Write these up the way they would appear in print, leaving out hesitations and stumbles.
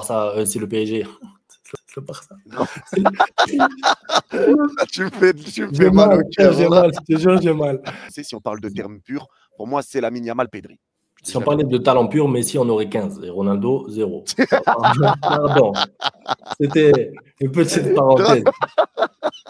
C'est le PSG. C'est le Barça. Non. Tu me J'ai fais mal au mal, cœur. j'ai mal, je te jure, j'ai mal. Si on parle de termes purs, pour moi, c'est Lamine Yamal, Pedri. Si on parlait de talent pur, Messi en aurait 15 et Ronaldo, 0. Pardon. C'était une petite parenthèse.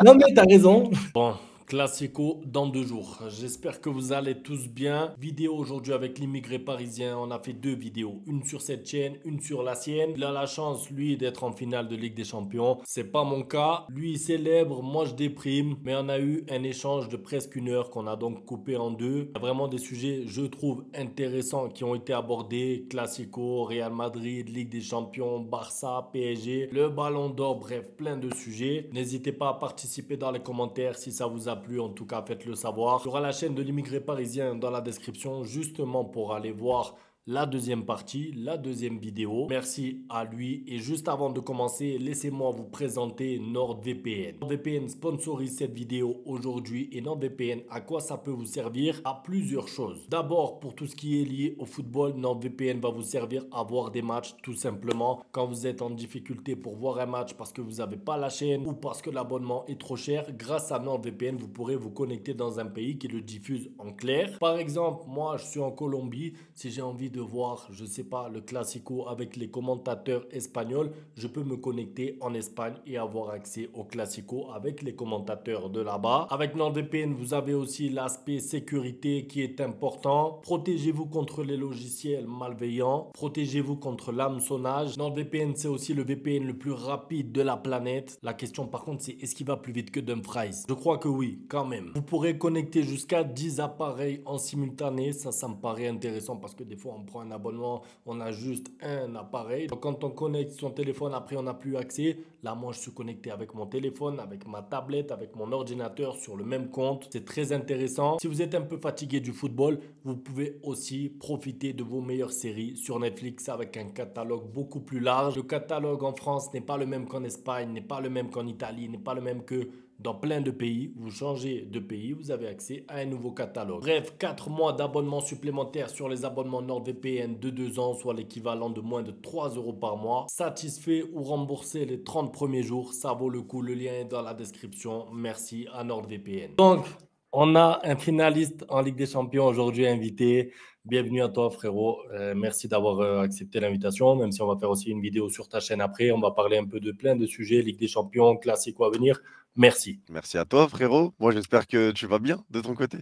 Non, mais t'as raison. Bon, Classico dans 2 jours. J'espère que vous allez tous bien. Vidéo aujourd'hui avec l'immigré parisien. On a fait 2 vidéos. Une sur cette chaîne, une sur la sienne. Il a la chance, lui, d'être en finale de Ligue des Champions. C'est pas mon cas. Lui, il célèbre, moi, je déprime. Mais on a eu un échange de presque 1 heure qu'on a donc coupé en 2. Il y a vraiment des sujets, je trouve, intéressants qui ont été abordés. Classico, Real Madrid, Ligue des Champions, Barça, PSG, le Ballon d'Or, bref, plein de sujets. N'hésitez pas à participer dans les commentaires si ça vous a plu, en tout cas faites-le savoir. Il y aura la chaîne de l'immigré parisien dans la description justement pour aller voir la deuxième partie, la deuxième vidéo. Merci à lui. Et juste avant de commencer, laissez-moi vous présenter NordVPN. NordVPN sponsorise cette vidéo aujourd'hui. Et NordVPN, à quoi ça peut vous servir? À plusieurs choses. D'abord, pour tout ce qui est lié au football, NordVPN va vous servir à voir des matchs tout simplement. Quand vous êtes en difficulté pour voir un match parce que vous n'avez pas la chaîne ou parce que l'abonnement est trop cher, grâce à NordVPN, vous pourrez vous connecter dans un pays qui le diffuse en clair. Par exemple, moi, je suis en Colombie. Si j'ai envie de voir, je sais pas, le Classico avec les commentateurs espagnols, je peux me connecter en Espagne et avoir accès au Classico avec les commentateurs de là-bas. Avec NordVPN, vous avez aussi l'aspect sécurité qui est important. Protégez-vous contre les logiciels malveillants. Protégez-vous contre l'hameçonnage. NordVPN, c'est aussi le VPN le plus rapide de la planète. La question par contre, c'est est-ce qu'il va plus vite que Dumfries? Je crois que oui, quand même. Vous pourrez connecter jusqu'à 10 appareils en simultané. Ça me paraît intéressant parce que des fois, on prend un abonnement, on a juste un appareil. Donc, quand on connecte son téléphone, après, on n'a plus accès. Là, moi, je suis connecté avec mon téléphone, avec ma tablette, avec mon ordinateur sur le même compte. C'est très intéressant. Si vous êtes un peu fatigué du football, vous pouvez aussi profiter de vos meilleures séries sur Netflix avec un catalogue beaucoup plus large. Le catalogue en France n'est pas le même qu'en Espagne, n'est pas le même qu'en Italie, n'est pas le même que dans plein de pays. Vous changez de pays, vous avez accès à un nouveau catalogue. Bref, 4 mois d'abonnement supplémentaire sur les abonnements NordVPN de 2 ans, soit l'équivalent de moins de 3 € par mois. Satisfait ou remboursé les 30 premiers jours, ça vaut le coup. Le lien est dans la description. Merci à NordVPN. Donc, on a un finaliste en Ligue des Champions aujourd'hui invité. Bienvenue à toi, frérot. Merci d'avoir accepté l'invitation, même si on va faire aussi une vidéo sur ta chaîne après. On va parler un peu de plein de sujets, Ligue des Champions, Classico à venir. Merci. Merci à toi, frérot. Moi, j'espère que tu vas bien de ton côté.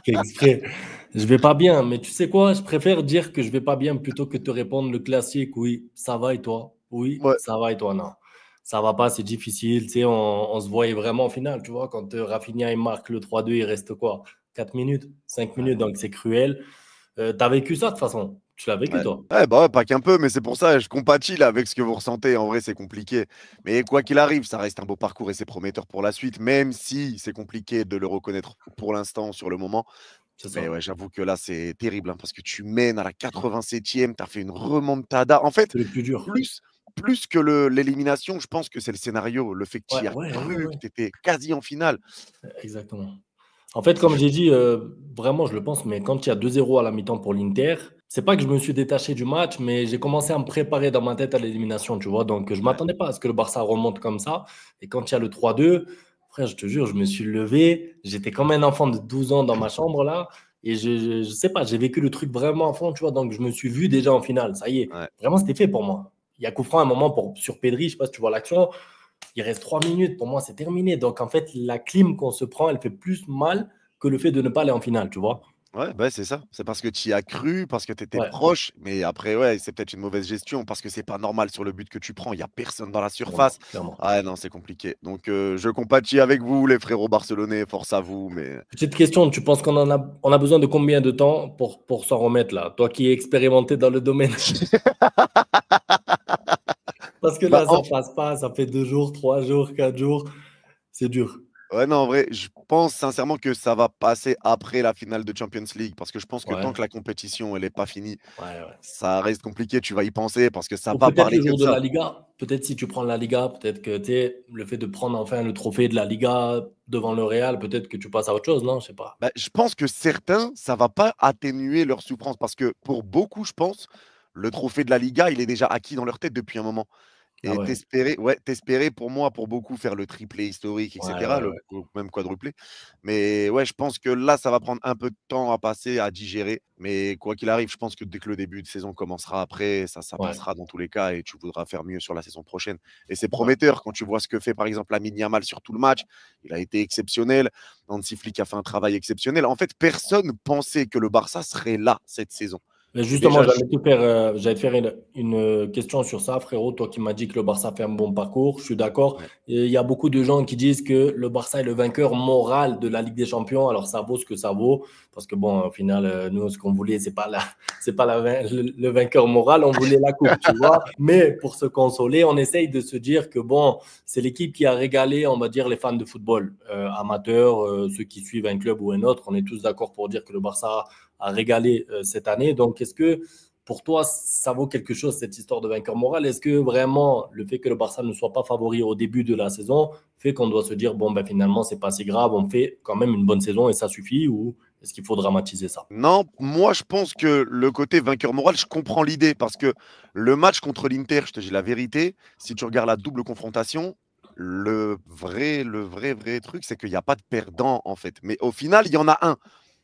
Exprès. Je vais pas bien, mais tu sais quoi? Je préfère dire que je vais pas bien plutôt que te répondre le classique. Oui, ça va et toi? Oui, Ouais. ça va et toi? Non. Ça va pas, c'est difficile. Tu sais, on se voyait vraiment en finale, tu vois. Quand Rafinha il marque le 3-2, il reste quoi? 4 minutes, 5 minutes, donc c'est cruel. T'as vécu ça de toute façon. Tu l'as vécu, Ouais. toi? Ouais, bah ouais, pas qu'un peu, mais c'est pour ça, je compatis là avec ce que vous ressentez. En vrai, c'est compliqué. Mais quoi qu'il arrive, ça reste un beau parcours et c'est prometteur pour la suite, même si c'est compliqué de le reconnaître pour l'instant, sur le moment. C'est Mais ça. ouais, j'avoue que là, c'est terrible hein, parce que tu mènes à la 87e, tu as fait une remontada. En fait, C'est le plus dur. plus que l'élimination, je pense que c'est le scénario, le fait que tu Ouais, y as ouais, ouais, cru, que ouais. tu étais quasi en finale. Exactement. En fait, C'est comme j'ai chaud. dit, vraiment, je le pense, mais quand il y a 2-0 à la mi-temps pour l'Inter, c'est pas que je me suis détaché du match, mais j'ai commencé à me préparer dans ma tête à l'élimination, tu vois. Donc, je Ouais. m'attendais pas à ce que le Barça remonte comme ça. Et quand il y a le 3-2, frère, je te jure, je me suis levé. J'étais comme un enfant de 12 ans dans ma chambre, là. Et je sais pas, j'ai vécu le truc vraiment à fond, tu vois. Donc, je me suis vu déjà en finale. Ça y est. Ouais. Vraiment, c'était fait pour moi. Il y a coup franc à un moment sur Pedri, je sais pas si tu vois l'action. Il reste 3 minutes. Pour moi, c'est terminé. Donc, en fait, la clim qu'on se prend, elle fait plus mal que le fait de ne pas aller en finale, tu vois. Ouais, bah, c'est ça. C'est parce que tu y as cru, parce que tu étais Ouais, proche, mais après, ouais, c'est peut-être une mauvaise gestion, parce que c'est pas normal sur le but que tu prends. Il y a personne dans la surface. clairement, clairement. Ah non, c'est compliqué. Donc, je compatis avec vous, les frérots barcelonais. Force à vous. Mais Petite question, tu penses on a besoin de combien de temps pour s'en remettre là? Toi qui es expérimenté dans le domaine. Parce que bah, là, ça passe pas, ça fait 2 jours, 3 jours, 4 jours. C'est dur. ouais, non, en vrai, je pense sincèrement que ça va passer après la finale de Champions League, parce que je pense que tant Ouais, que la compétition elle est pas finie, ouais, ouais. ça reste compliqué. Tu vas y penser parce que ça Ou va peut-être parler le que jour de de ça. la Liga. Peut-être si tu prends la Liga, peut-être que tu sais, le fait de prendre enfin le trophée de la Liga devant le Real, peut-être que tu passes à autre chose, non? Je sais pas. Bah, je pense que certains, ça va pas atténuer leur souffrance parce que pour beaucoup, je pense, le trophée de la Liga, il est déjà acquis dans leur tête depuis un moment. Ah Et ouais. t'espérais pour moi, pour beaucoup, faire le triplé historique, et Ouais, cetera, ouais, le ouais. ou même quadruplé. Mais ouais, je pense que là, ça va prendre un peu de temps à passer, à digérer. Mais quoi qu'il arrive, je pense que dès que le début de saison commencera après, ça Ouais, passera dans tous les cas et tu voudras faire mieux sur la saison prochaine. Et c'est ouais. prometteur quand tu vois ce que fait, par exemple, Lamine Yamal sur tout le match. Il a été exceptionnel. Hansi Flick a fait un travail exceptionnel. En fait, personne pensait que le Barça serait là cette saison. Mais Et justement, déjà, j'allais te faire une question sur ça, frérot. Toi qui m'as dit que le Barça fait un bon parcours, je suis d'accord. ouais. Et il y a beaucoup de gens qui disent que le Barça est le vainqueur moral de la Ligue des Champions. Alors ça vaut ce que ça vaut, parce que bon, au final, nous, ce qu'on voulait, c'est pas le vainqueur moral, on voulait la coupe, tu vois. Mais pour se consoler, on essaye de se dire que bon, c'est l'équipe qui a régalé, on va dire, les fans de football, amateurs, ceux qui suivent un club ou un autre. On est tous d'accord pour dire que le Barça a régalé cette année. Donc, est-ce que pour toi, ça vaut quelque chose, cette histoire de vainqueur moral? Est-ce que vraiment le fait que le Barça ne soit pas favori au début de la saison fait qu'on doit se dire, bon, ben, finalement, c'est pas si grave, on fait quand même une bonne saison et ça suffit? Ou est-ce qu'il faut dramatiser ça? Non, moi je pense que le côté vainqueur moral, je comprends l'idée parce que le match contre l'Inter, je te dis la vérité, si tu regardes la double confrontation, vrai truc, c'est qu'il n'y a pas de perdant en fait. Mais au final, il y en a un.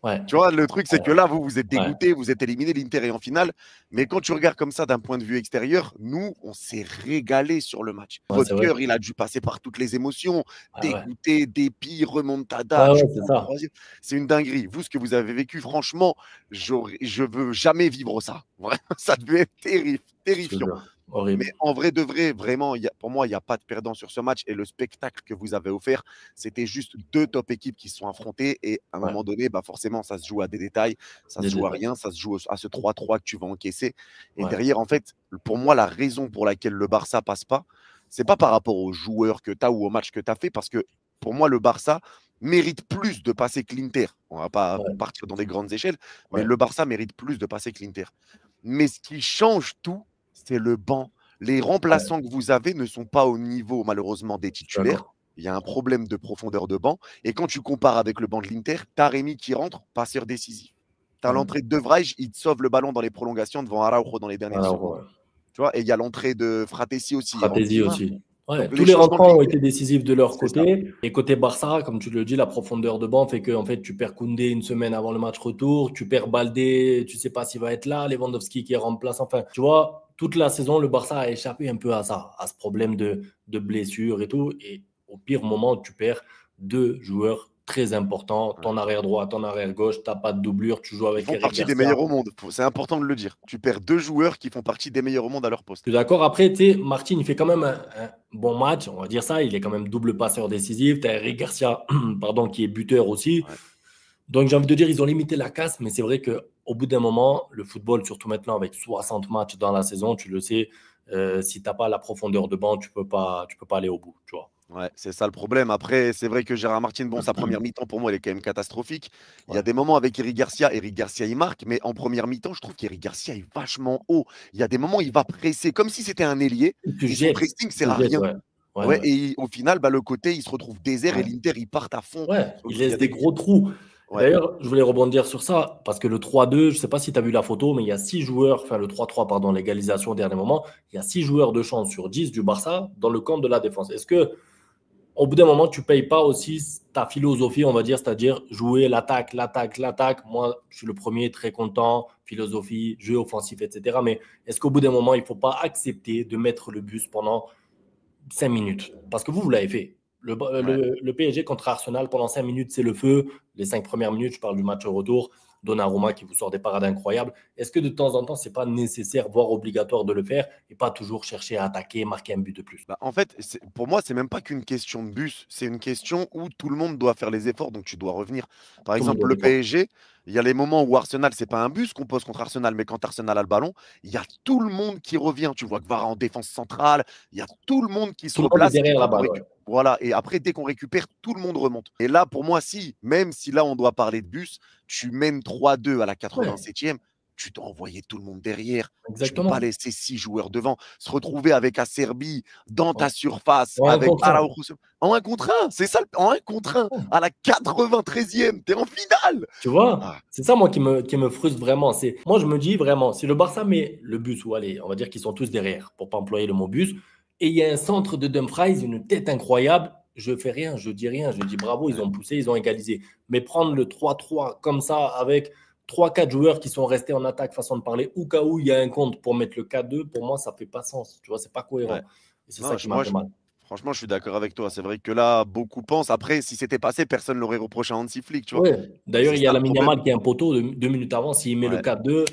Ouais, Tu vois, le truc, c'est que là, vous êtes ouais, dégoûté, vous êtes éliminé, l'Inter est en finale. Mais quand tu regardes comme ça d'un point de vue extérieur, nous, on s'est régalé sur le match. ouais, c'est Votre vrai. cœur, il a dû passer par toutes les émotions, Ouais, ouais, dégoûté, dépit, remontada, ouais, tu ouais, c'est prends le ça. troisième. C'est une dinguerie. Vous, ce que vous avez vécu, franchement, je veux jamais vivre ça. Vraiment, ça devait être Je te terrifiant. jure. Mais Horrible. en vrai de vrai, vraiment, pour moi, il n'y a pas de perdant sur ce match. Et le spectacle que vous avez offert, c'était juste deux top équipes qui se sont affrontées. Et à un Ouais, moment donné, bah forcément, ça se joue à des détails, ça des se joue à détails. rien, ça se joue à ce 3-3 que tu vas encaisser. Et Ouais, derrière, en fait, pour moi, la raison pour laquelle le Barça passe pas, c'est pas par rapport aux joueurs que tu as ou au match que tu as fait, parce que pour moi, le Barça mérite plus de passer que l'Inter. On va pas ouais, partir dans des grandes échelles, mais ouais. le Barça mérite plus de passer que l'Inter. Mais ce qui change tout, c'est le banc. Les Ouais, remplaçants que vous avez ne sont pas au niveau, malheureusement, des je suis titulaires. d'accord. Il y a un problème de profondeur de banc. Et quand tu compares avec le banc de l'Inter, Taremi qui rentre, passeur décisif. Tu as Ouais. l'entrée de Vrij, il te sauve le ballon dans les prolongations devant Araujo dans les dernières Alors, secondes. ouais. Tu vois, et il y a l'entrée de Fratessi aussi, il rentre Stratégie divin. aussi. Ouais, Donc tous les les changements de rentrants ont l'Inter, été décisifs de leur c'est ça. côté. Et côté Barça, comme tu le dis, la profondeur de banc fait que en fait, tu perds Koundé une semaine avant le match retour, tu perds Baldé, tu sais pas s'il va être là, Lewandowski qui est remplaçant. Enfin, tu vois, toute la saison, le Barça a échappé un peu à ça, à ce problème de blessure et tout. Et au pire moment, tu perds deux joueurs très importants, Ouais. ton arrière droit, ton arrière gauche, t'as pas de doublure, tu joues Qui avec font Eric partie des Garcia. meilleurs au monde. C'est important de le dire. Tu perds deux joueurs qui font partie des meilleurs au monde à leur poste. Je suis d'accord. Après, tu sais, Martin, il fait quand même un bon match, on va dire ça. Il est quand même double passeur décisif. Tu as Eric Garcia, pardon, qui est buteur aussi. Ouais. Donc, j'ai envie de dire, ils ont limité la casse, mais c'est vrai qu'au bout d'un moment, le football, surtout maintenant avec 60 matchs dans la saison, tu le sais, si tu n'as pas la profondeur de banc, tu peux pas aller au bout, tu vois. Ouais, c'est ça le problème. Après, c'est vrai que Gérard Martin, bon, sa première mi-temps, pour moi, elle est quand même catastrophique. Il y a Ouais. des moments avec Eric Garcia. Eric Garcia, il marque, mais en première mi-temps, je trouve qu'Eric Garcia est vachement haut. Il y a des moments, il va presser comme si c'était un ailier et son pressing Il sert te à jette, rien. ouais. Ouais, Ouais, ouais. et au final, bah, le côté, il se retrouve désert et Ouais. l'Inter, ils partent à fond. Ouais, Donc, il il y laisse a des des. gros trous. Ouais, D'ailleurs, je voulais rebondir sur ça, parce que le 3-2, je ne sais pas si tu as vu la photo, mais il y a 6 joueurs, enfin le 3-3, pardon, l'égalisation au dernier moment, il y a 6 joueurs de chance sur 10 du Barça dans le camp de la défense. Est-ce que au bout d'un moment, tu ne payes pas aussi ta philosophie, on va dire, c'est-à-dire jouer l'attaque, l'attaque, l'attaque? Moi, je suis le premier très content, philosophie, jeu offensif, etc. Mais est-ce qu'au bout d'un moment, il ne faut pas accepter de mettre le bus pendant 5 minutes? Parce que vous l'avez fait. ouais. Le PSG contre Arsenal, pendant 5 minutes, c'est le feu. Les 5 premières minutes, je parle du match retour. Donnarumma qui vous sort des parades incroyables. Est-ce que de temps en temps, ce n'est pas nécessaire, voire obligatoire de le faire et pas toujours chercher à attaquer, marquer un but de plus? Bah, en fait, pour moi, c'est même pas qu'une question de bus, c'est une question où tout le monde doit faire les efforts, donc tu dois revenir. Par Tout le monde exemple, doit le l'effort. PSG, il y a les moments où Arsenal, c'est pas un bus qu'on pose contre Arsenal, mais quand Arsenal a le ballon, il y a tout le monde qui revient. Tu vois que Kvara en défense centrale, il y a tout le monde qui se Tout le monde est replace et derrière la quand on balle. Ouais. récupère. Voilà, et après, dès qu'on récupère, tout le monde remonte. Et là, pour moi, si, même si là, on doit parler de bus, tu mènes 3-2 à la Ouais. 87e. tu dois envoyer tout le monde derrière. Tu ne peux pas Exactement. laisser 6 joueurs devant. Se retrouver avec Acerbi dans ta En, surface, en un avec contre un. Araujo en 1 contre 1. C'est ça, en 1 contre 1, à la 93e. Tu es en finale. Tu vois, Ah, c'est ça, moi, qui me frustre vraiment. Moi, je me dis vraiment, si le Barça met le bus, ou allez, on va dire qu'ils sont tous derrière, pour pas employer le mot bus, et il y a un centre de Dumfries, une tête incroyable, je fais rien, je dis rien, je dis bravo, ils ouais. ont poussé, ils ont égalisé. Mais prendre le 3-3 comme ça, avec 3-4 joueurs qui sont restés en attaque, façon de parler, au cas où il y a un compte pour mettre le 4-2, pour moi, ça fait pas sens. Tu vois, c'est pas Ouais. cohérent. Et c'est ça Non, qui m'a fait mal. franchement, je suis d'accord avec toi. C'est vrai que là, beaucoup pensent. Après, si c'était passé, personne ne l'aurait reproché à Hansi Flick, tu vois. Ouais. D'ailleurs, C'est il y a ça le Lamine problème. Yamal qui est un poteau de 2 minutes avant. S'il met le Ouais, 4-2,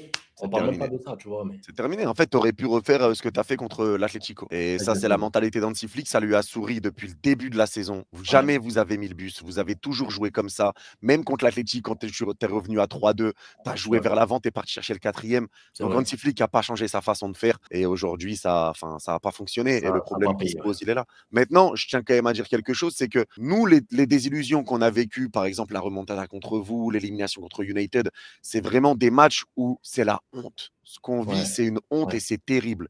on c'est parle même pas terminé. de ça, tu vois. Mais C'est terminé. En fait, tu aurais pu refaire ce que tu as fait contre l'Atlético. Et ça, c'est la exactement. mentalité d'Hansi Flick. Ça lui a souri depuis le début de la saison. Ouais. Jamais vous avez mis le bus. Vous avez toujours joué comme ça. Même contre l'Atlético, quand tu es revenu à 3-2, tu as joué Ouais. vers l'avant, tu es parti chercher le 4e. C'est Donc vrai. Hansi Flick n'a pas changé sa façon de faire. Et aujourd'hui, ça n'a pas fonctionné. Et Ça le n'a pas problème qui se payé. Ouais. pose, il est là. Maintenant, je tiens quand même à dire quelque chose, c'est que nous, les désillusions qu'on a vécues, par exemple la remontada contre vous, l'élimination contre United, c'est vraiment des matchs où c'est la honte. Ce qu'on vit, Ouais. c'est une honte Ouais. et c'est terrible.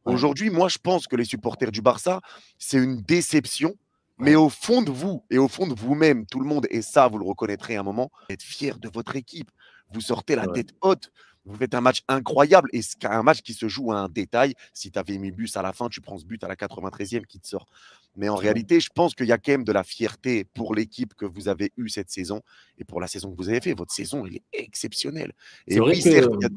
Ouais. Aujourd'hui, moi, je pense que les supporters du Barça, c'est une déception. Mais Ouais. au fond de vous et au fond de vous-même, tout le monde, et ça, vous le reconnaîtrez à un moment, êtes fiers de votre équipe. Vous sortez C'est la vrai. tête haute. Vous faites un match incroyable et c'est un match qui se joue à un détail. Si tu avais mis le but à la fin, tu prends ce but à la 93e qui te sort. Mais en C'est vrai. réalité, je pense qu'il y a quand même de la fierté pour l'équipe que vous avez eue cette saison et pour la saison que vous avez fait. Votre saison, elle est exceptionnelle. Et C'est vrai oui, que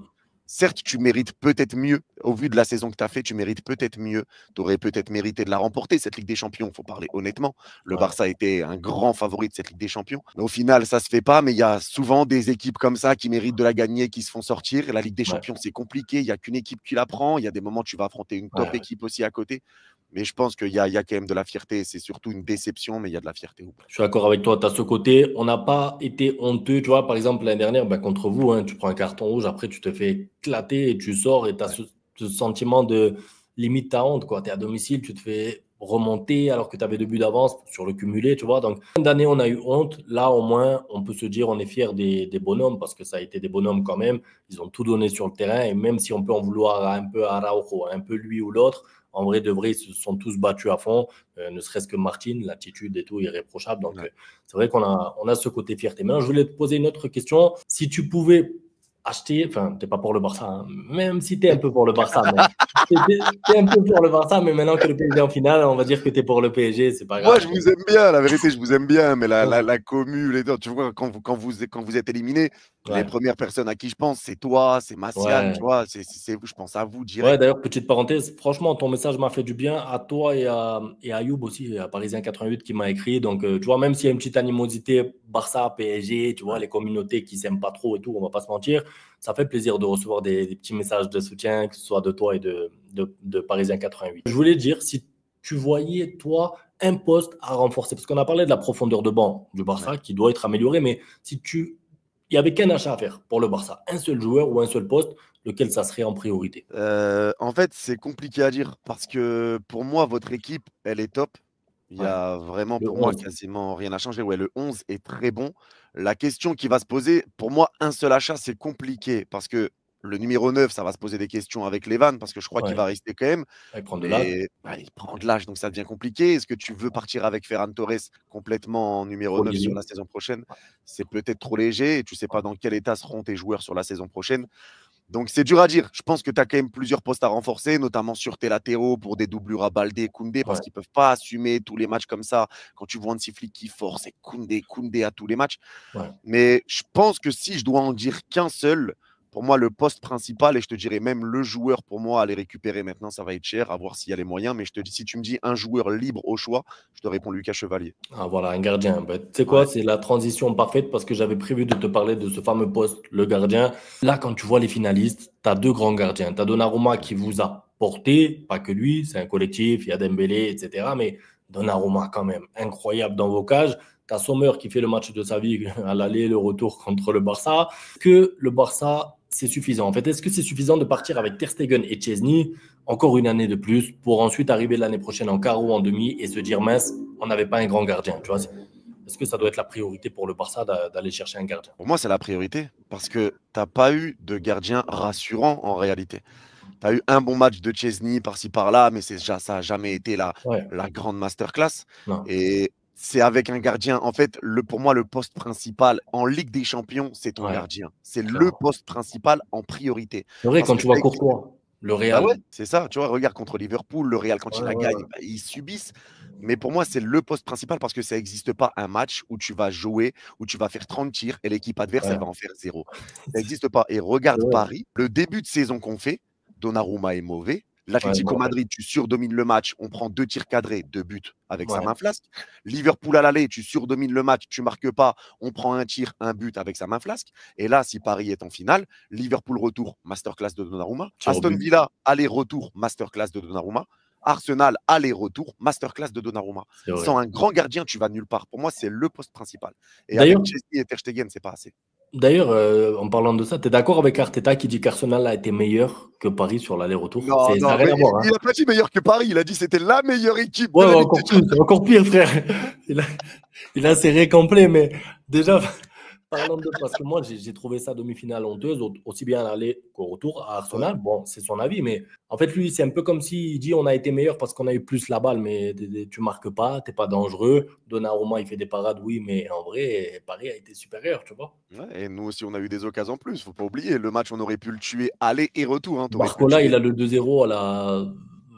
certes, tu mérites peut-être mieux. Au vu de la saison que tu as fait, tu mérites peut-être mieux. Tu aurais peut-être mérité de la remporter, cette Ligue des Champions. Il faut parler honnêtement. Le ouais. Barça était un grand favori de cette Ligue des Champions. Mais au final, ça ne se fait pas. Mais il y a souvent des équipes comme ça qui méritent de la gagner, qui se font sortir. Et la Ligue des Ouais. Champions, c'est compliqué. Il n'y a qu'une équipe qui la prend. Il y a des moments où tu vas affronter une top Ouais. équipe aussi à côté. Mais je pense qu'il y a quand même de la fierté. C'est surtout une déception, mais il y a de la fierté. Je suis d'accord avec toi. Tu as ce côté, on n'a pas été honteux. Tu vois, par exemple, l'année dernière, ben, contre vous, hein, tu prends un carton rouge, après, tu te fais éclater et tu sors et tu as Ouais. ce sentiment de limite ta honte. Tu es à domicile, tu te fais remonter alors que tu avais 2 buts d'avance sur le cumulé. Tu vois, donc, fin d'année, on a eu honte. Là, au moins, on peut se dire on est fiers des bonhommes parce que ça a été des bonhommes quand même. Ils ont tout donné sur le terrain et même si on peut en vouloir un peu à Araujo, un peu lui ou l'autre, en vrai, de vrai, ils se sont tous battus à fond. Ne serait-ce que Martin, l'attitude et tout, irréprochable. Donc, Ouais. c'est vrai qu'on a ce côté fierté. Maintenant, je voulais te poser une autre question. Si tu pouvais acheter, enfin, tu n'es pas pour le Barça, hein, même si tu es un peu pour le Barça, mais tu es un peu pour le Barça, mais maintenant que le PSG est en finale, on va dire que tu es pour le PSG, c'est pas Moi, grave. je vous aime bien, la vérité, je vous aime bien, mais la commu, tu vois, quand vous êtes éliminé, les Ouais, premières personnes à qui je pense, c'est toi, c'est Massiane, tu ouais. vois, je pense à vous Ouais, direct. d'ailleurs, petite parenthèse, franchement, ton message m'a fait du bien à toi et à Youb aussi, à Parisien 88 qui m'a écrit. Donc, tu vois, même s'il y a une petite animosité Barça, PSG, tu vois, Ouais. les communautés qui s'aiment pas trop et tout, on va pas se mentir, ça fait plaisir de recevoir des petits messages de soutien, que ce soit de toi et de Parisien 88. Je voulais dire, si tu voyais, toi, un poste à renforcer, parce qu'on a parlé de la profondeur de banc du Ouais. Barça qui doit être améliorée, mais si il y avait qu'un achat à faire pour le Barça, un seul joueur ou un seul poste, lequel ça serait en priorité? En fait, c'est compliqué à dire parce que pour moi, votre équipe, elle est top. Il y Ouais, a vraiment le pour moi 11. quasiment rien à changer. Ouais, le 11 est très bon. La question qui va se poser, pour moi, un seul achat, c'est compliqué parce que le numéro 9, ça va se poser des questions avec Levan parce que je crois qu'il Ouais, va rester quand même. il prend de l'âge. Mais bah, il prend de l'âge, donc ça devient compliqué. Est-ce que tu veux partir avec Ferran Torres complètement en numéro Trop 9 sur léger. la saison prochaine? C'est peut-être trop léger et tu ne sais pas dans quel état seront tes joueurs sur la saison prochaine. Donc c'est dur à dire. Je pense que tu as quand même plusieurs postes à renforcer, notamment sur tes latéraux pour des doublures à Baldé et Koundé, parce Ouais, qu'ils ne peuvent pas assumer tous les matchs comme ça. Quand tu vois Hansi Flick qui force et Koundé à tous les matchs. ouais. Mais je pense que si je dois en dire qu'un seul, pour moi, le poste principal, et je te dirais même le joueur pour moi à les récupérer maintenant, ça va être cher, à voir s'il y a les moyens. Mais je te dis, si tu me dis un joueur libre au choix, je te réponds Lucas Chevalier. Ah, voilà, un gardien. Ben, tu sais quoi, Ouais, c'est la transition parfaite parce que j'avais prévu de te parler de ce fameux poste, le gardien. Là, quand tu vois les finalistes, tu as deux grands gardiens. Tu as Donnarumma qui vous a porté, pas que lui, c'est un collectif, il y a Dembélé, etc. Mais Donnarumma, quand même, incroyable dans vos cages. Tu as Sommer qui fait le match de sa vie à l'aller, le retour contre le Barça. Que le Barça, c'est suffisant. En fait, est-ce que c'est suffisant de partir avec Ter Stegen et Chesney encore une année de plus pour ensuite arriver l'année prochaine en quart ou en demi et se dire mince, on n'avait pas un grand gardien, tu vois. Est-ce est-ce que ça doit être la priorité pour le Barça d'aller chercher un gardien? Pour moi, c'est la priorité parce que tu as pas eu de gardien rassurant en réalité. Tu as eu un bon match de Chesney par-ci par-là, mais ça n'a jamais été Ouais, la grande masterclass. non, Et c'est avec un gardien. En fait, pour moi, le poste principal en Ligue des Champions, c'est ton ouais, gardien. C'est le clairement. poste principal en priorité. C'est vrai, Parce quand que tu vois ça existe. Courtois, le Bah ouais, Real. c'est ça. Tu vois, regarde contre Liverpool, le Real, quand Ouais, il la ouais, gagne, ouais. bah, ils subissent. Mais pour moi, c'est le poste principal parce que ça n'existe pas un match où tu vas jouer, où tu vas faire 30 tirs et l'équipe adverse, elle Ouais. va en faire zéro. Ça n'existe pas. Et C'est regarde vrai. Paris, le début de saison qu'on fait, Donnarumma est mauvais. Ouais, je me L'Atlético rappelle. Madrid, tu surdomines le match, on prend 2 tirs cadrés, 2 buts avec sa Ouais, main flasque. Liverpool à l'aller, tu surdomines le match, tu marques pas, on prend un tir, un but avec sa main flasque. Et là, si Paris est en finale, Liverpool retour, masterclass de Donnarumma. tir au Aston but. Villa, aller-retour, masterclass de Donnarumma. Arsenal, aller-retour, masterclass de Donnarumma. C'est Sans vrai. un grand gardien, tu vas nulle part. Pour moi, c'est le poste principal. Et avec D'ailleurs, Chesney et Ter Stegen, c'est pas assez. d'ailleurs, en parlant de ça, tu es d'accord avec Arteta qui dit qu'Arsenal a été meilleur que Paris sur l'aller-retour? Non, Ça non, n'a rien mais à voir, hein. il a pas dit meilleur que Paris. Il a dit que c'était la meilleure équipe de Ouais, la ouais, Ligue des encore plus, Champions. encore pire, frère. Il a, il a serré complet, mais déjà, parlons de. Parce que moi, j'ai trouvé ça demi-finale honteuse, aussi bien à l'aller qu'au retour à Ouais. Arsenal. Bon, c'est son avis, mais en fait, lui, c'est un peu comme s'il dit on a été meilleur parce qu'on a eu plus la balle, mais tu marques pas, t'es pas dangereux. Donnarumma, il fait des parades, oui, mais en vrai, Paris a été supérieur, tu vois. Ouais, et nous aussi, on a eu des occasions en plus. Faut pas oublier. Le match, on aurait pu le tuer aller et retour. Hein. Tu aurais pu le Barcola, il tuer. a le 2-0 à la.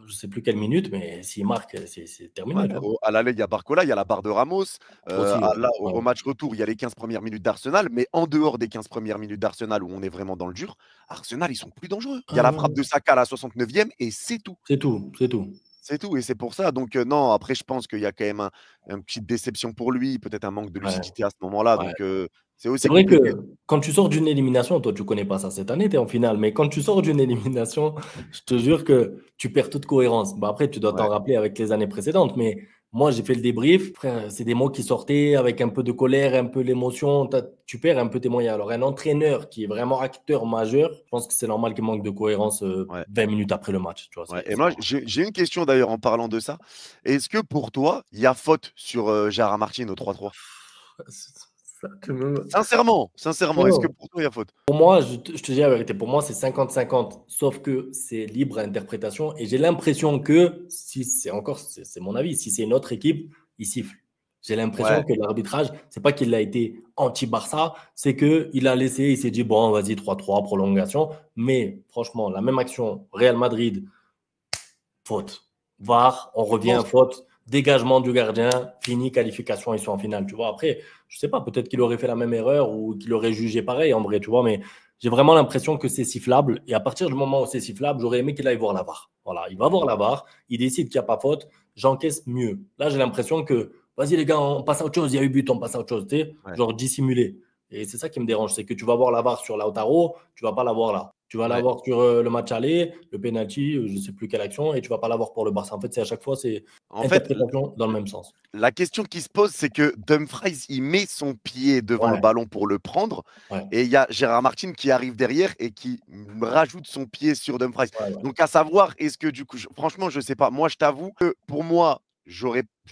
Je sais plus quelle minute, mais s'il marque, c'est Ouais, terminé, tu vois. à l'aller, il y a Barcola, il y a la barre de Ramos. Aussi, ouais. Là, au Ouais, match retour, il y a les 15 premières minutes d'Arsenal. Mais en dehors des 15 premières minutes d'Arsenal, où on est vraiment dans le dur, Arsenal, ils sont plus dangereux. Il y a ouais, la ouais. frappe de Saka à la 69e et c'est tout. C'est tout, c'est tout. C'est tout. Et c'est pour ça. Donc, non, après, je pense qu'il y a quand même une petite déception pour lui, peut-être un manque de Ouais, lucidité à ce moment-là. ouais. Donc, c'est C'est aussi vrai compliqué. que quand tu sors d'une élimination, toi, tu connais pas ça cette année, tu es en finale, mais quand tu sors d'une élimination, je te jure que tu perds toute cohérence. Bah après, tu dois t'en Ouais. rappeler avec les années précédentes, mais moi, j'ai fait le débrief. Frère, c'est des mots qui sortaient avec un peu de colère, un peu l'émotion. Tu perds un peu tes moyens. Alors, un entraîneur qui est vraiment acteur majeur, je pense que c'est normal qu'il manque de cohérence Ouais. 20 minutes après le match. Tu vois, Ouais. Et c'est moi, normal. j'ai une question d'ailleurs en parlant de ça. Est-ce que pour toi, il y a faute sur Gérard Martin au 3-3? Ça, tu me- Sincèrement, est-ce que Non. pour toi, il y a faute? Pour moi, je te dis la vérité, pour moi, c'est 50-50, sauf que c'est libre à interprétation. Et j'ai l'impression que, si c'est encore, c'est mon avis, si c'est une autre équipe, il siffle. J'ai l'impression Ouais. que l'arbitrage, c'est pas qu'il a été anti-Barça, c'est qu'il a laissé, il s'est dit, bon, vas-y, 3-3, prolongation. Mais franchement, la même action, Real Madrid, faute. VAR, on Tu revient, penses? faute. Dégagement du gardien, fini, qualification, ils sont en finale. Tu vois, après, je sais pas, peut-être qu'il aurait fait la même erreur ou qu'il aurait jugé pareil en vrai, tu vois, mais j'ai vraiment l'impression que c'est sifflable. Et à partir du moment où c'est sifflable, j'aurais aimé qu'il aille voir la VAR. Voilà, il va voir la VAR, il décide qu'il n'y a pas faute, j'encaisse mieux. Là, j'ai l'impression que, vas-y les gars, on passe à autre chose, il y a eu but, on passe à autre chose, tu sais, Ouais. genre dissimuler. Et c'est ça qui me dérange, c'est que tu vas voir la VAR sur Lautaro, tu vas pas la voir là. Tu vas Ouais. l'avoir sur le match aller, le penalty, je ne sais plus quelle action, et tu ne vas pas l'avoir pour le Barça. En fait, c'est à chaque fois, c'est En fait, interprétation dans le même sens. la question qui se pose, c'est que Dumfries, il met son pied devant le Ouais, ballon pour le prendre. ouais, Et il y a Gérard Martin qui arrive derrière et qui rajoute son pied sur Dumfries. ouais, ouais. Donc, à savoir, est-ce que du coup, franchement, je ne sais pas. Moi, je t'avoue que pour moi, je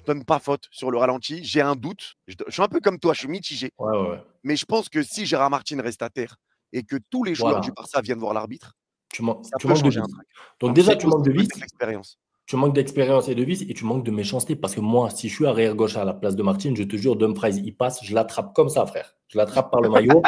donne pas faute sur le ralenti. J'ai un doute. Je suis un peu comme toi, je suis mitigé. Ouais, ouais, ouais. Mais je pense que si Gérard Martin reste à terre et que tous les joueurs du Voilà, Barça viennent voir l'arbitre, ça tu peut manques de changer un vis. truc. Donc Donc, déjà, c'est tu manques aussi de vis, peut-être l'expérience. tu manques d'expérience et de vis, et tu manques de méchanceté. Parce que moi, si je suis arrière gauche à la place de Martin, je te jure, Dumfries, il passe, je l'attrape comme ça, frère. Je l'attrape par le maillot,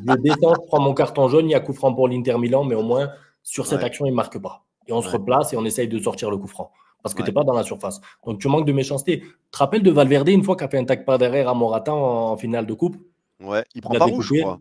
je le descends, je prends mon carton jaune, il y a coup franc pour l'Inter Milan, mais au moins, sur cette Ouais, action, il ne marque pas. Et on se ouais, replace et on essaye de sortir le coup franc. Parce que tu ouais. n'es pas dans la surface. Donc tu manques de méchanceté. Tu te rappelles de Valverde, une fois qu'il a fait un tac par derrière à Morata en finale de coupe? Ouais, il prend Il a pas rouge, je découpé. crois.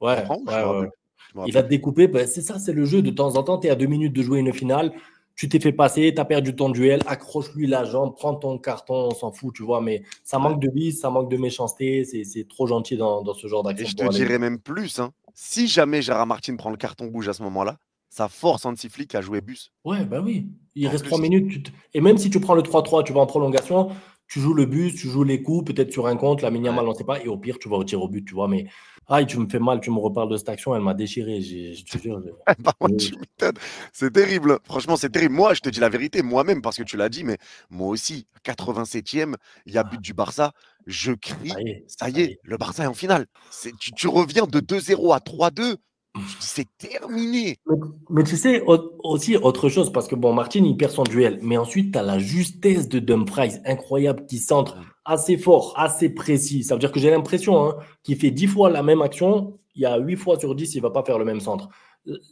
Il Ouais, prend rouge, je ouais, me ouais, rappelle ouais. plus. Je me Il rappelle a plus. découpé. Ben, c'est ça, c'est le jeu. De temps en temps, tu es à 2 minutes de jouer une finale. Tu t'es fait passer, tu as perdu ton duel. Accroche-lui la jambe, prends ton carton, on s'en fout, tu vois. Mais ça Ouais. manque de vie, ça manque de méchanceté. C'est trop gentil dans ce genre Et d'action je te pour aller. dirais même plus, hein. Si jamais Gérard Martin prend le carton rouge à ce moment-là, ça force Hansi Flick à jouer bus. Ouais, bah oui. Il En reste 3 plus. minutes. Et même si tu prends le 3-3, tu vas en prolongation, tu joues le but, tu joues les coups, peut-être sur un compte, la Ouais. minimal, on ne sait pas. Et au pire, tu vas au tir au but, tu vois. Mais aïe, tu me fais mal, tu me reparles de cette action, elle m'a déchiré. Je te jure. Bah, moi, tu m'étonnes. C'est terrible. Franchement, c'est terrible. Moi, je te dis la vérité, moi-même, parce que tu l'as dit, mais moi aussi, 87e, il y a but du Barça. je crie, ça y ça y est, est. le Barça est en finale. Tu reviens de 2-0 à 3-2, c'est terminé. Mais tu sais, aussi autre chose, parce que bon, Martin, il perd son duel, mais ensuite, tu as la justesse de Dumfries, incroyable, qui centre Ouais. assez fort, assez précis. Ça veut dire que j'ai l'impression qu'il fait 10 fois la même action, il y a 8 fois sur 10, il ne va pas faire le même centre.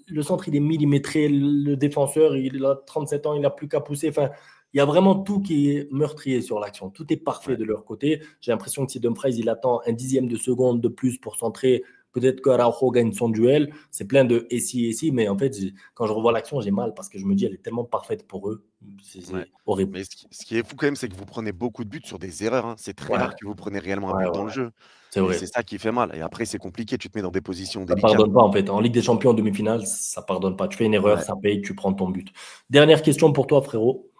Le centre, il est millimétré, le défenseur, il a 37 ans, il n'a plus qu'à pousser. Enfin, il y a vraiment tout qui est meurtrier sur l'action. Tout est parfait Ouais. de leur côté. J'ai l'impression que si Dumfries, il attend un dixième de seconde de plus pour centrer, peut-être que Araujo gagne son duel. C'est plein de et si, mais en fait, quand je revois l'action, j'ai mal parce que je me dis, elle est tellement parfaite pour eux. Ouais. C'est horrible. Mais ce qui est fou quand même, c'est que vous prenez beaucoup de buts sur des erreurs, hein. C'est très Ouais, rare que vous preniez réellement un ouais, but ouais, dans le ouais. jeu. C'est Et vrai. c'est ça qui fait mal. Et après, c'est compliqué, tu te mets dans des positions Ça délicates. pardonne pas, en fait. En Ligue des Champions, en demi-finale, ça pardonne pas. Tu fais une erreur, Ouais. ça paye, tu prends ton but. Dernière question pour toi, frérot.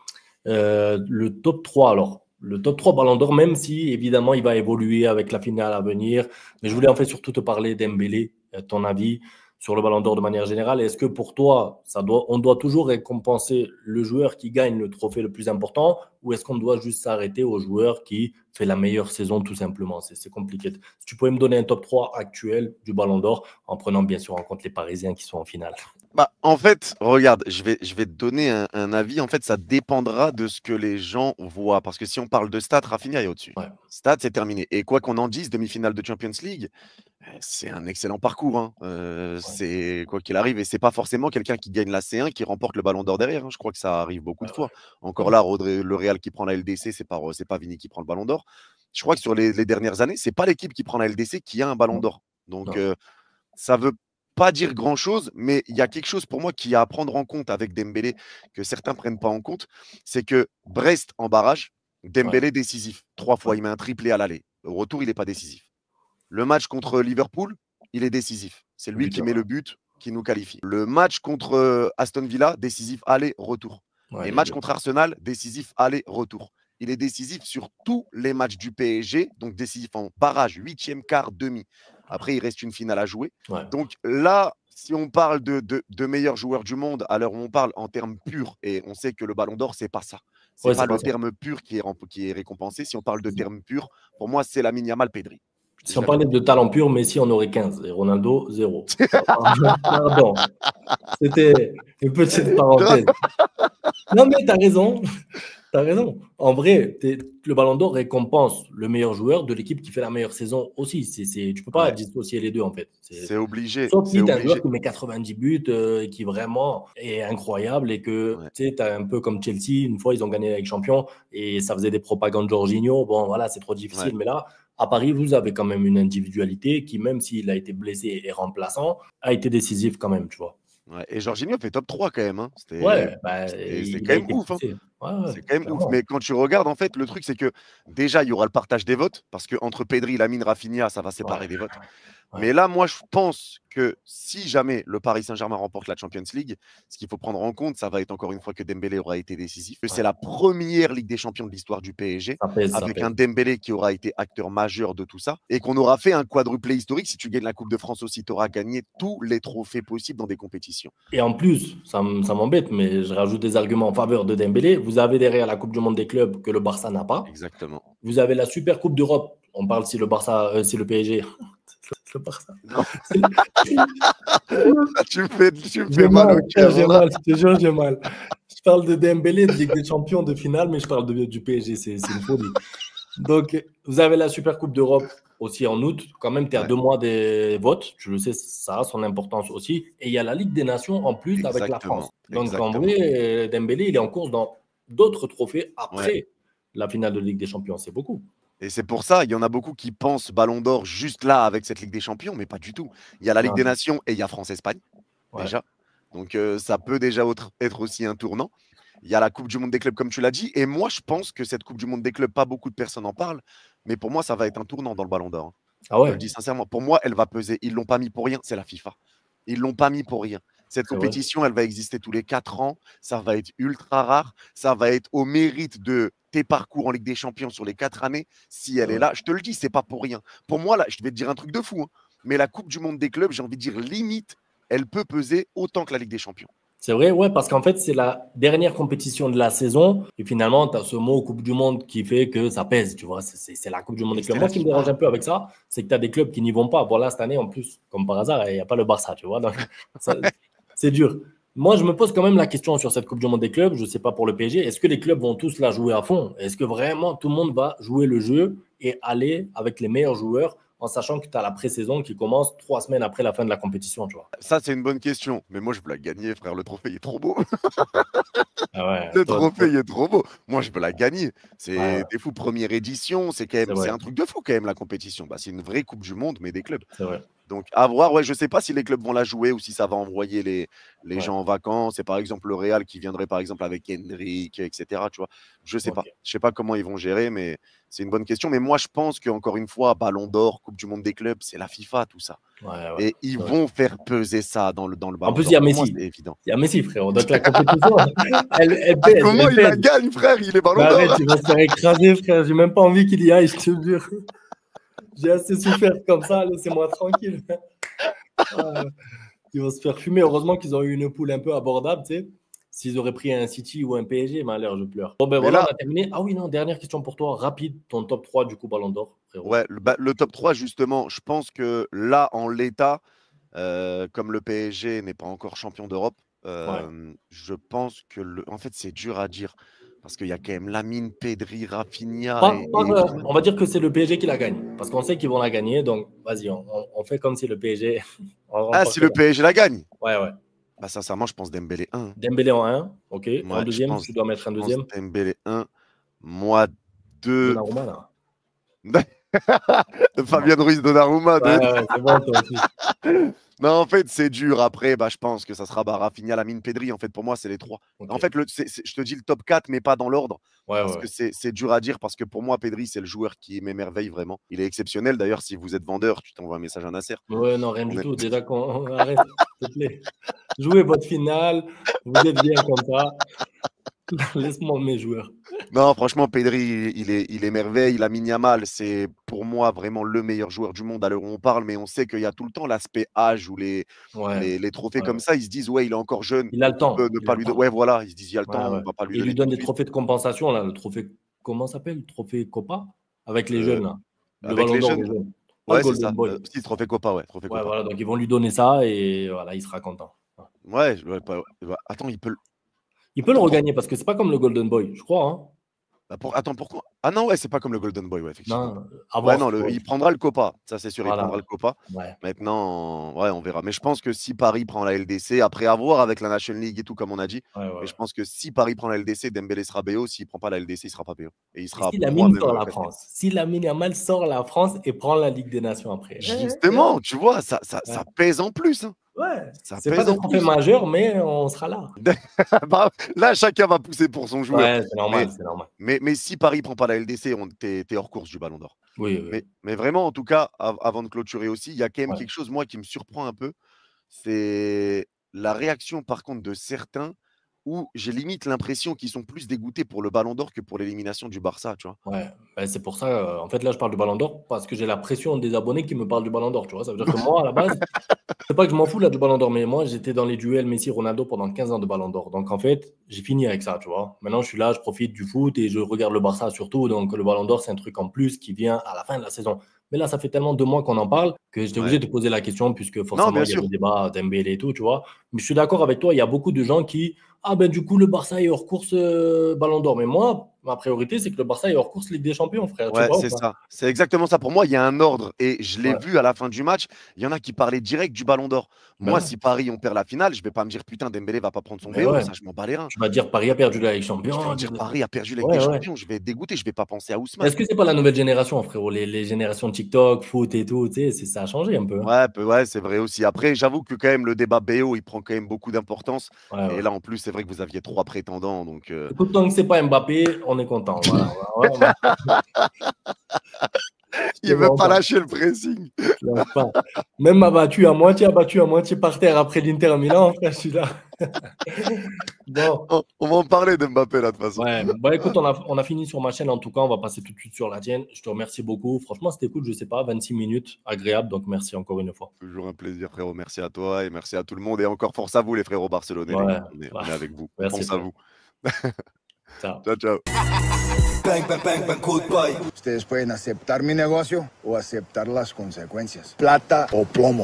Le top 3 alors. Le top 3 Ballon d'Or, même si évidemment il va évoluer avec la finale à venir. Mais je Ouais. voulais en fait surtout te parler d'Embélé, ton avis sur le Ballon d'Or de manière générale. Est-ce que pour toi, on doit toujours récompenser le joueur qui gagne le trophée le plus important ou est-ce qu'on doit juste s'arrêter au joueur qui fait la meilleure saison tout simplement? C'est compliqué. Si tu pouvais me donner un top 3 actuel du Ballon d'Or en prenant bien sûr en compte les Parisiens qui sont en finale. Bah, en fait, regarde, je vais te donner un avis. En fait, ça dépendra de ce que les gens voient. Parce que si on parle de stats, Rafinha est au-dessus. Ouais, Stats, c'est terminé. Et quoi qu'on en dise, demi-finale de Champions League, c'est un excellent parcours, hein. ouais, C'est quoi qu'il arrive, et c'est pas forcément quelqu'un qui gagne la C1 qui remporte le Ballon d'Or derrière, hein. Je crois que ça arrive beaucoup ouais, de fois. ouais. Encore là, le Real qui prend la LDC, c'est pas Vini qui prend le Ballon d'Or. Je crois que sur les dernières années, c'est pas l'équipe qui prend la LDC qui a un Ballon Non, d'Or. Donc, non. ça veut pas dire grand-chose, mais il y a quelque chose pour moi qui a à prendre en compte avec Dembélé que certains prennent pas en compte, c'est que Brest en barrage, Ouais, Dembélé décisif. 3 fois, ouais. il met un triplé à l'aller. Au retour, il n'est pas décisif. Le match contre Liverpool, il est décisif. C'est lui qui met Buteur. le but qui nous qualifie. Le match contre Aston Villa, décisif aller-retour. Ouais, Et les match deux. contre Arsenal, décisif aller-retour. Il est décisif sur tous les matchs du PSG, donc décisif en barrage, huitième, quart, demi. Après, il reste une finale à jouer. Ouais. Donc là, si on parle de meilleurs joueurs du monde, à l'heure où on parle en termes purs, et on sait que le Ballon d'Or, c'est pas ça. C'est Ouais, pas c'est pas le ça. terme pur qui est récompensé. Si on parle de termes purs, pour moi, c'est Lamine Yamal, Pedri. Je dis Si on la parlait de vérité. talent pur, Messi en aurait 15 et Ronaldo, zéro. Pardon. C'était une petite parenthèse. Non, mais tu as raison. Tu as raison. En vrai, le Ballon d'Or récompense le meilleur joueur de l'équipe qui fait la meilleure saison aussi. Tu ne peux pas Ouais, dissocier les deux, en fait. c'est obligé. Sauf C'est si tu as un joueur obligé. qui met 90 buts et qui vraiment est incroyable et que Ouais, tu sais, as un peu comme Chelsea, une fois ils ont gagné avec champion et ça faisait des propagandes Jorginho. Bon, voilà, c'est trop ouais. difficile. Mais là, à Paris, vous avez quand même une individualité qui, même s'il a été blessé et remplaçant, a été décisif quand même, tu vois. Ouais. Et Jorginho fait top 3 quand même, hein. Ouais, bah, C'est il quand a même été ouf, hein. poussé. Ouais, ouais, C'est quand même ouf. clairement. Mais quand tu regardes, en fait, le truc, c'est que déjà, il y aura le partage des votes, parce qu'entre Pedri, Lamine, Rafinha, ça va Ouais, séparer des votes. ouais. Mais là, moi, je pense que si jamais le Paris Saint-Germain remporte la Champions League, ce qu'il faut prendre en compte, ça va être encore une fois que Dembélé aura été décisif. Que Ouais. c'est la première Ligue des Champions de l'histoire du PSG, Ça pèse, ça avec un pèse. Dembélé qui aura été acteur majeur de tout ça, et qu'on aura fait un quadruplé historique. Si tu gagnes la Coupe de France aussi, tu auras gagné tous les trophées possibles dans des compétitions. Et en plus, ça m'embête, mais je rajoute des arguments en faveur de Dembélé. Vous avez derrière la Coupe du Monde des clubs que le Barça n'a pas. Exactement. Vous avez la Super Coupe d'Europe. On parle si le Barça, si le PSG. Le Barça. Non, C'est- tu me J'ai fais mal au mal, frère, cœur j'ai là. mal, je te jure, j'ai mal. Je parle de Dembélé, de Ligue des Champions, de finale, mais je parle du PSG, c'est une folie. Donc, vous avez la Super Coupe d'Europe aussi en août. Quand même, tu es à Ouais, 2 mois des votes. Tu le sais, ça a son importance aussi. Et il y a la Ligue des Nations en plus avec la France. exactement. Donc, en Exactement. vrai, Dembélé, il est en course dans d'autres trophées Ouais. après la finale de Ligue des Champions. C'est beaucoup. Et c'est pour ça, il y en a beaucoup qui pensent Ballon d'Or juste là avec cette Ligue des Champions, mais pas du tout. Il y a la Ligue Non, des Nations et il y a France-Espagne, ouais, déjà. Donc ça peut déjà être aussi un tournant. Il y a la Coupe du Monde des clubs, comme tu l'as dit. Et moi, je pense que cette Coupe du Monde des clubs, pas beaucoup de personnes en parlent, mais pour moi, ça va être un tournant dans le Ballon d'Or, hein. ah Je te le ouais, dis sincèrement. Pour moi, elle va peser. Ils l'ont pas mis pour rien, c'est la FIFA. Ils l'ont pas mis pour rien. Cette c'est vrai. compétition, elle va exister tous les 4 ans. Ça va être ultra rare. Ça va être au mérite de tes parcours en Ligue des Champions sur les 4 années. Si C'est elle est vrai. là, je te le dis, c'est pas pour rien. Pour moi, là, je vais te dire un truc de fou, hein, mais la Coupe du Monde des clubs, j'ai envie de dire limite, elle peut peser autant que la Ligue des Champions. C'est vrai, ouais, parce qu'en fait, c'est la dernière compétition de la saison. Et finalement, tu as ce mot Coupe du Monde qui fait que ça pèse, tu vois. C'est la Coupe du Monde Et des clubs. c'est Moi, la ce qui me dérange FIFA. un peu avec ça, c'est que tu as des clubs qui n'y vont pas. Voilà, cette année, en plus, comme par hasard, il n'y a pas le Barça, tu vois. Donc, c'est dur. Moi, je me pose quand même la question sur cette Coupe du Monde des clubs. Je ne sais pas pour le PSG. Est-ce que les clubs vont tous la jouer à fond? Est-ce que vraiment tout le monde va jouer le jeu et aller avec les meilleurs joueurs en sachant que tu as la pré-saison qui commence 3 semaines après la fin de la compétition, tu vois? Ça, c'est une bonne question. Mais moi, je veux la gagner, frère. Le trophée, il est trop beau. Ah ouais, Le trophée, il est trop beau. Moi, je veux la gagner. ouais, C'est fou. Première édition, c'est quand c'est même, c'est vrai, un truc de fou quand même la compétition. Bah, c'est une vraie Coupe du Monde, mais des clubs. c'est vrai. Donc, à voir. Ouais, je sais pas si les clubs vont la jouer ou si ça va envoyer les Ouais, gens en vacances. C'est par exemple le Real qui viendrait par exemple avec Endrick, etc. Tu vois, je sais pas. ok. Je sais pas comment ils vont gérer, mais c'est une bonne question. Mais moi, je pense qu'encore une fois, Ballon d'Or, Coupe du Monde des clubs, c'est la FIFA, tout ça. Ouais, ouais, Et ils c'est vrai. vont faire peser ça dans le En Ballon plus, il d'Or. y a Pour moi, Messi. c'est évident. Il y a Messi, frérot. Donc la compétition, elle Ah, pèse, comment elle il la pèse. gagne, frère? Il est Mais Ballon d'Or. arrête, il va se faire écraser, frère. J'ai même pas envie qu'il y aille, je te jure. J'ai assez souffert comme ça, laissez-moi tranquille. Ah, il va se faire fumer. Heureusement qu'ils ont eu une poule un peu abordable, tu sais. S'ils auraient pris un City ou un PSG, malheur, je pleure. Bon, ben Mais voilà, là, on a terminé. Ah oui, non, dernière question pour toi, rapide. Ton top 3 du coup, Ballon d'Or, frérot. ouais, le top 3, justement, je pense que là, en l'état, comme le PSG n'est pas encore champion d'Europe, Ouais. je pense que en fait, c'est dur à dire parce qu'il y a quand même Lamine, Pedri, Rafinha Pas, et Ousmane. on va dire que c'est le PSG qui la gagne. Parce qu'on sait qu'ils vont la gagner. Donc, vas-y, on fait comme si le PSG on Ah, si remportait. le PSG la gagne? Ouais, ouais. Bah, sincèrement, je pense Dembélé 1. Dembélé en un, ok. Et en Ouais, deuxième, si tu dois mettre un je pense deuxième, Dembélé 1. Moi, 2. Donnarumma, là. Non. Fabien Ruiz, Donnarumma, Ouais, 2. ouais, c'est bon, toi aussi. Non, en fait, c'est dur. Après, bah, je pense que ça sera Rafinha, Lamine, Pedri. En fait, pour moi, c'est les 3. Ok. En fait, je te dis le top 4, mais pas dans l'ordre. Ouais, ouais, Parce que ouais. c'est dur à dire. Parce que pour moi, Pedri, c'est le joueur qui m'émerveille vraiment. Il est exceptionnel. D'ailleurs, si vous êtes vendeur, tu t'envoies un message à Nasser. Ouais, non, rien du On est- tout. Déjà qu'on arrête, s'il te plaît. Jouez votre finale. Vous êtes bien comme ça. Laisse-moi mes joueurs. Non, franchement, Pedri, il est merveille. Lamine Yamal, c'est pour moi vraiment le meilleur joueur du monde à l'heure où on parle. Mais on sait qu'il y a tout le temps l'aspect âge ou Ouais, les trophées ouais, comme ouais. ça. Ils se disent, ouais, il est encore jeune. Il a le On peut temps. ne Il a pas le lui donner. temps. Ouais, voilà. Ils se disent, il y a le Ouais, temps, on ouais. ne va pas lui Et il lui donner tout donne de des suite. trophées de compensation, là. Le trophée, comment ça s'appelle? Le trophée Copa? Avec les Euh, jeunes, là. Le avec ballon les d'or jeunes, des jeunes. Pas le ouais, c'est Golden ça. Boy. Si, trophée Copa, ouais, trophée Ouais, Copa. voilà. Donc, ils vont lui donner ça et voilà, il sera content. Ouais. Ouais, attends, Il peut le attends, regagner parce que c'est pas comme le Golden Boy, je crois, hein. attends, pourquoi? Ah non, ouais, c'est pas comme le Golden Boy, ouais, effectivement. Non, à Ouais, voir, non, tu vois. il prendra le Copa, ça c'est sûr, il prendra Voilà. le Copa. Ouais. Maintenant, ouais, on verra. Mais je pense que si Paris prend la LDC, après avoir avec la National League et tout, comme on a dit, Ouais, ouais, mais je ouais. pense que si Paris prend la LDC, Dembélé sera BO. S'il prend pas la LDC, il sera pas BO. Et il Et sera si pour moi Lamine même sort la quatrième. France? Si Lamine Yamal sort la France et prend la Ligue des Nations après? Justement, tu vois, ça Ouais. pèse en plus, hein. Ouais. Ça C'est pas pèse des en trophées plus. majeurs, mais on sera là. Bah, là, chacun va pousser pour son joueur. Ouais, c'est Mais, normal, c'est normal. mais si Paris prend pas la LDC, t'es hors course du Ballon d'Or. Oui, oui, Mais vraiment, en tout cas, avant de clôturer aussi, il y a quand même ouais. quelque chose, moi, qui me surprend un peu. C'est la réaction, par contre, de certains où j'ai limite l'impression qu'ils sont plus dégoûtés pour le Ballon d'Or que pour l'élimination du Barça, tu vois. Ouais, bah, c'est pour ça, en fait, là, je parle du Ballon d'Or parce que j'ai la pression des abonnés qui me parlent du Ballon d'Or, tu vois? Ça veut dire que moi, à la base, c'est pas que je m'en fous là du Ballon d'Or, mais moi, j'étais dans les duels Messi-Ronaldo pendant 15 ans de Ballon d'Or. Donc, en fait, j'ai fini avec ça, tu vois? Maintenant, je suis là, je profite du foot et je regarde le Barça surtout. Donc, le Ballon d'Or, c'est un truc en plus qui vient à la fin de la saison. Mais là, ça fait tellement 2 mois qu'on en parle que j'étais Ouais. obligé de poser la question puisque Non, forcément, bien il y a sûr. des débats Dembélé et tout, tu vois? Mais je suis d'accord avec toi, il y a beaucoup de gens qui: «Ah ben, du coup, le Barça est hors course, Ballon d'Or». Mais moi, ma priorité, c'est que le Barça est hors course Ligue des Champions, frère, tu Ouais, vois ou c'est pas? ça. C'est exactement ça. Pour moi, il y a un ordre et je l'ai Ouais, vu à la fin du match. Il y en a qui parlaient direct du Ballon d'Or. ben Moi, ouais, si Paris, on perd la finale, je vais pas me dire putain, Dembélé va pas prendre son ben BO. ouais. Ça, je m'en bats les reins. Tu vas dire Paris a perdu la Ligue des Je vais Champions. dire Paris a perdu la Ligue des Ouais, ouais. Champions. Je vais être dégoûté. Je vais pas penser à Est-ce Ousmane. que c'est pas la nouvelle génération, frérot? Les générations TikTok, foot et tout, tu sais, ça a changé un peu, hein. Ouais, ouais, c'est vrai aussi. Après, j'avoue que quand même le débat BO, il prend quand même beaucoup d'importance. Ouais, Et ouais. là, en plus, c'est vrai que vous aviez 3 prétendants. Donc, Écoute, tant que c'est pas Mbappé, on est content. Voilà, ouais, ouais, je te il veut mens pas pas, lâcher le pressing. je te lâche pas. Même abattu à moitié par terre après l'Inter Milan, frère, je suis là. Bon. On va en parler de Mbappé là de toute façon. Ouais, bon, écoute, on a fini sur ma chaîne en tout cas. On va passer tout de suite sur la tienne. Je te remercie beaucoup. Franchement, c'était cool. Je sais pas, 26 minutes, agréable. Donc, merci encore une fois. Toujours un plaisir, frérot. Merci à toi et merci à tout le monde. Et encore force à vous, les frérots barcelonais. Ouais, On est avec vous. merci, Force à vous. Ciao. Ciao, ciao. Bang, bang, bang, bang, goodbye. Ustedes pueden aceptar mi negocio o aceptar las consecuencias. Plata o plomo.